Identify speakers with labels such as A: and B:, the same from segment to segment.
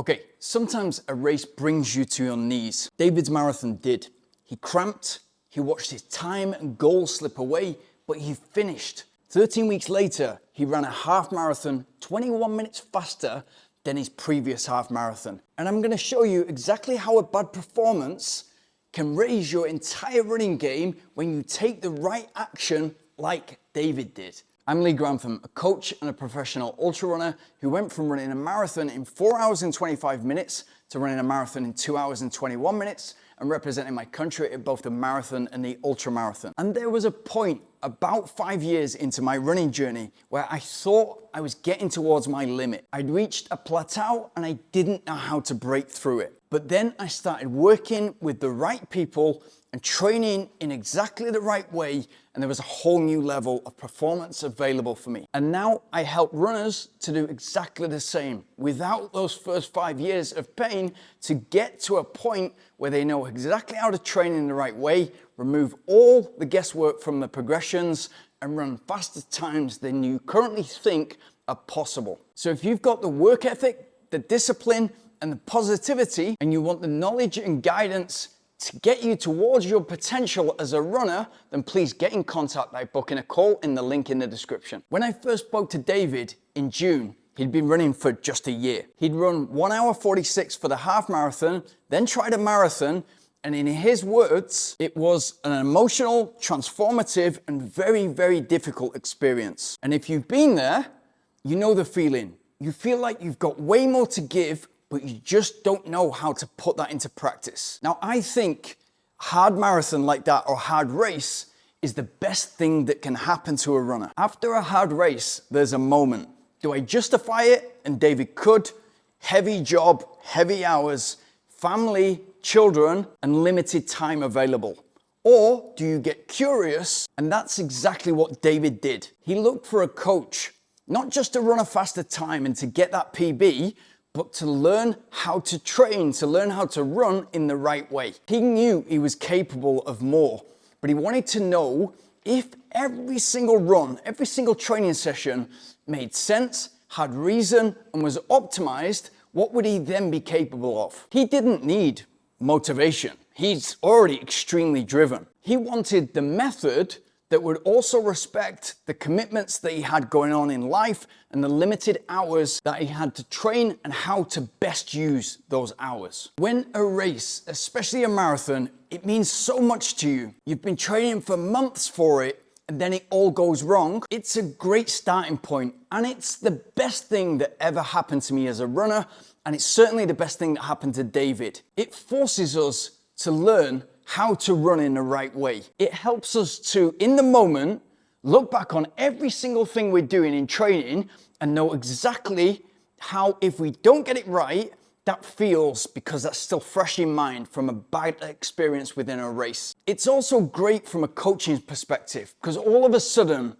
A: Okay, sometimes a race brings you to your knees. David's marathon did. He cramped, he watched his time and goal slip away, but he finished. 13 weeks later, he ran a half marathon 21 minutes faster than his previous half marathon. And I'm gonna show you exactly how a bad performance can raise your entire running game when you take the right action like David did. I'm Grantham, a coach and a professional ultra runner who went from running a marathon in 4 hours and 25 minutes to running a marathon in 2 hours and 21 minutes and representing my country at both the marathon and the ultra marathon. And there was a point about 5 years into my running journey where I thought I was getting towards my limit. I'd reached a plateau and I didn't know how to break through it. But then I started working with the right people and training in exactly the right way, and there was a whole new level of performance available for me. And now I help runners to do exactly the same without those first 5 years of pain, to get to a point where they know exactly how to train in the right way, remove all the guesswork from the progressions, and run faster times than you currently think are possible. So if you've got the work ethic, the discipline, and the positivity, and you want the knowledge and guidance to get you towards your potential as a runner, then please get in contact by booking a call in the link in the description. When I first spoke to David in June, he'd been running for just a year. He'd run 1 hour 46 for the half marathon, then tried a marathon, and in his words, it was an emotional, transformative, and very, very difficult experience. And if you've been there, you know the feeling. You feel like you've got way more to give, but you just don't know how to put that into practice. Now, I think a hard marathon like that or hard race is the best thing that can happen to a runner. After a hard race, there's a moment. Do I justify it? And David could. Heavy job, heavy hours, family, children, and limited time available. Or do you get curious? And that's exactly what David did. He looked for a coach, not just to run a faster time and to get that PB, but to learn how to train, to learn how to run in the right way. He knew he was capable of more, but he wanted to know if every single run, every single training session made sense, had reason, and was optimized, what would he then be capable of? He didn't need motivation. He's already extremely driven. He wanted the method that would also respect the commitments that he had going on in life and the limited hours that he had to train and how to best use those hours. When a race, especially a marathon, it means so much to you. You've been training for months for it, and then it all goes wrong. It's a great starting point, and it's the best thing that ever happened to me as a runner, and it's certainly the best thing that happened to David. It forces us to learn how to run in the right way. It helps us to, in the moment, look back on every single thing we're doing in training and know exactly how, if we don't get it right, that feels, because that's still fresh in mind from a bad experience within a race. It's also great from a coaching perspective, because all of a sudden,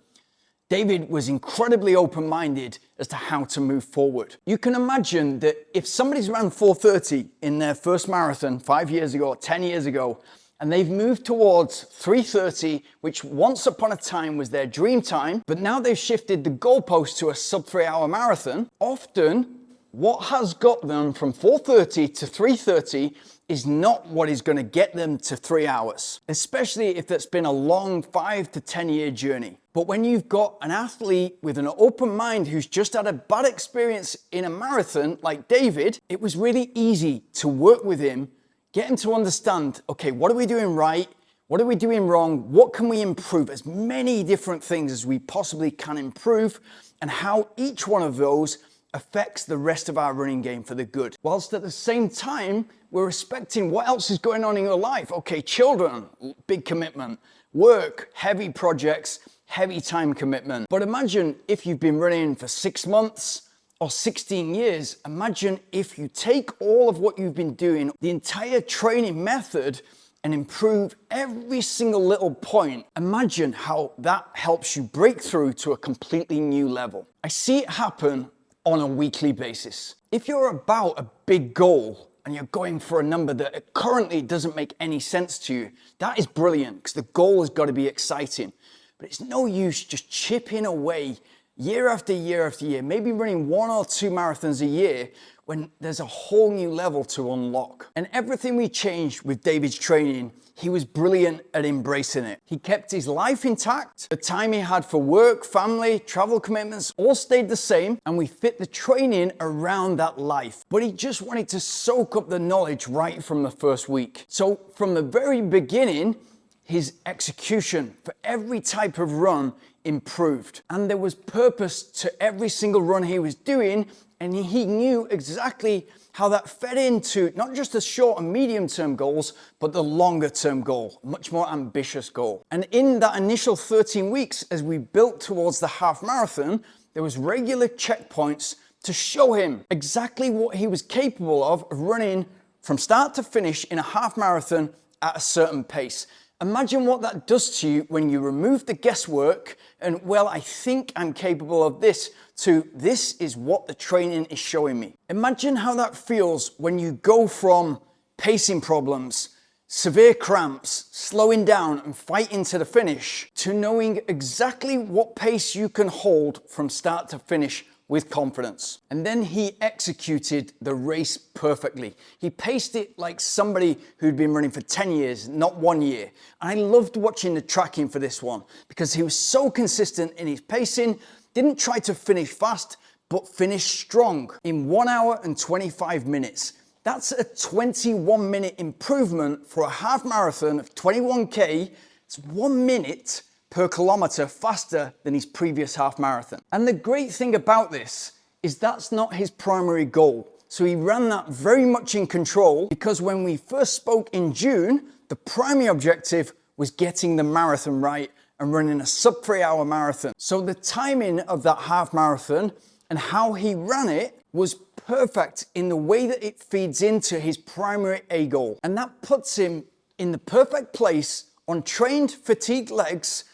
A: David was incredibly open-minded as to how to move forward. You can imagine that if somebody's ran 4:30 in their first marathon 5 years ago or 10 years ago, and they've moved towards 3:30, which once upon a time was their dream time, but now they've shifted the goalpost to a sub 3 hour marathon, often what has got them from 4:30 to 3:30 is not what is going to get them to 3 hours, especially if it's been a long 5 to 10 year journey. But when you've got an athlete with an open mind who's just had a bad experience in a marathon like David, it was really easy to work with him, get him to understand, okay, what are we doing right? What are we doing wrong? What can we improve? As many different things as we possibly can improve, and how each one of those affects the rest of our running game for the good. Whilst at the same time, we're respecting what else is going on in your life. Okay, children, big commitment. Work, heavy projects, heavy time commitment. But imagine if you've been running for 6 months or 16 years. Imagine if you take all of what you've been doing, the entire training method, and improve every single little point. Imagine how that helps you break through to a completely new level. I see it happen on a weekly basis. If you're about a big goal and you're going for a number that currently doesn't make any sense to you, that is brilliant, because the goal has got to be exciting. But it's no use just chipping away year after year after year, maybe running 1 or 2 marathons a year, when there's a whole new level to unlock. And everything we changed with David's training, he was brilliant at embracing it. He kept his life intact. The time he had for work, family, travel commitments, all stayed the same, and we fit the training around that life. But he just wanted to soak up the knowledge right from the first week. So from the very beginning, his execution for every type of run improved. And there was purpose to every single run he was doing, and he knew exactly how that fed into not just the short and medium term goals, but the longer term goal, a much more ambitious goal. And in that initial 13 weeks, as we built towards the half marathon, there was regular checkpoints to show him exactly what he was capable of running from start to finish in a half marathon at a certain pace. Imagine what that does to you when you remove the guesswork and, well, I think I'm capable of this, to this is what the training is showing me. Imagine how that feels when you go from pacing problems, severe cramps, slowing down and fighting to the finish, to knowing exactly what pace you can hold from start to finish with confidence. And then he executed the race perfectly. He paced it like somebody who'd been running for 10 years, not 1 year. And I loved watching the tracking for this one because he was so consistent in his pacing, didn't try to finish fast, but finished strong in 1 hour and 25 minutes. That's a 21-minute improvement for a half marathon of 21K. It's 1 minute per kilometer faster than his previous half marathon. And the great thing about this is that's not his primary goal. So he ran that very much in control, because when we first spoke in June, the primary objective was getting the marathon right and running a sub 3 hour marathon. So the timing of that half marathon and how he ran it was perfect in the way that it feeds into his primary A goal. And that puts him in the perfect place on trained, fatigued legs,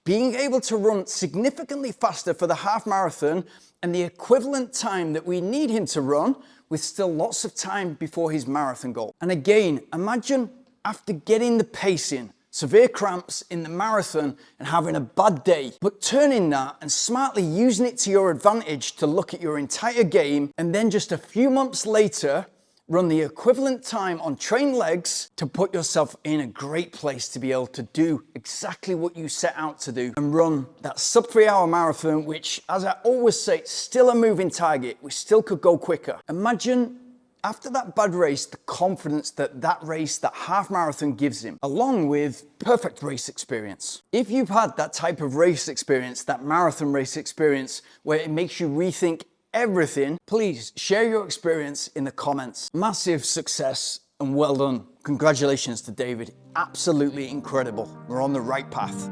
A: being able to run significantly faster for the half marathon and the equivalent time that we need him to run, with still lots of time before his marathon goal. And again, imagine after getting the pacing, severe cramps in the marathon and having a bad day, but turning that and smartly using it to your advantage to look at your entire game, and then just a few months later, run the equivalent time on trained legs to put yourself in a great place to be able to do exactly what you set out to do and run that sub 3 hour marathon, which, as I always say, still a moving target. We still could go quicker. Imagine after that bad race, the confidence that that race, that half marathon gives him, along with perfect race experience. If you've had that type of race experience, that marathon race experience, where it makes you rethink everything, please share your experience in the comments. Massive success and well done. Congratulations to David. Absolutely incredible. We're on the right path.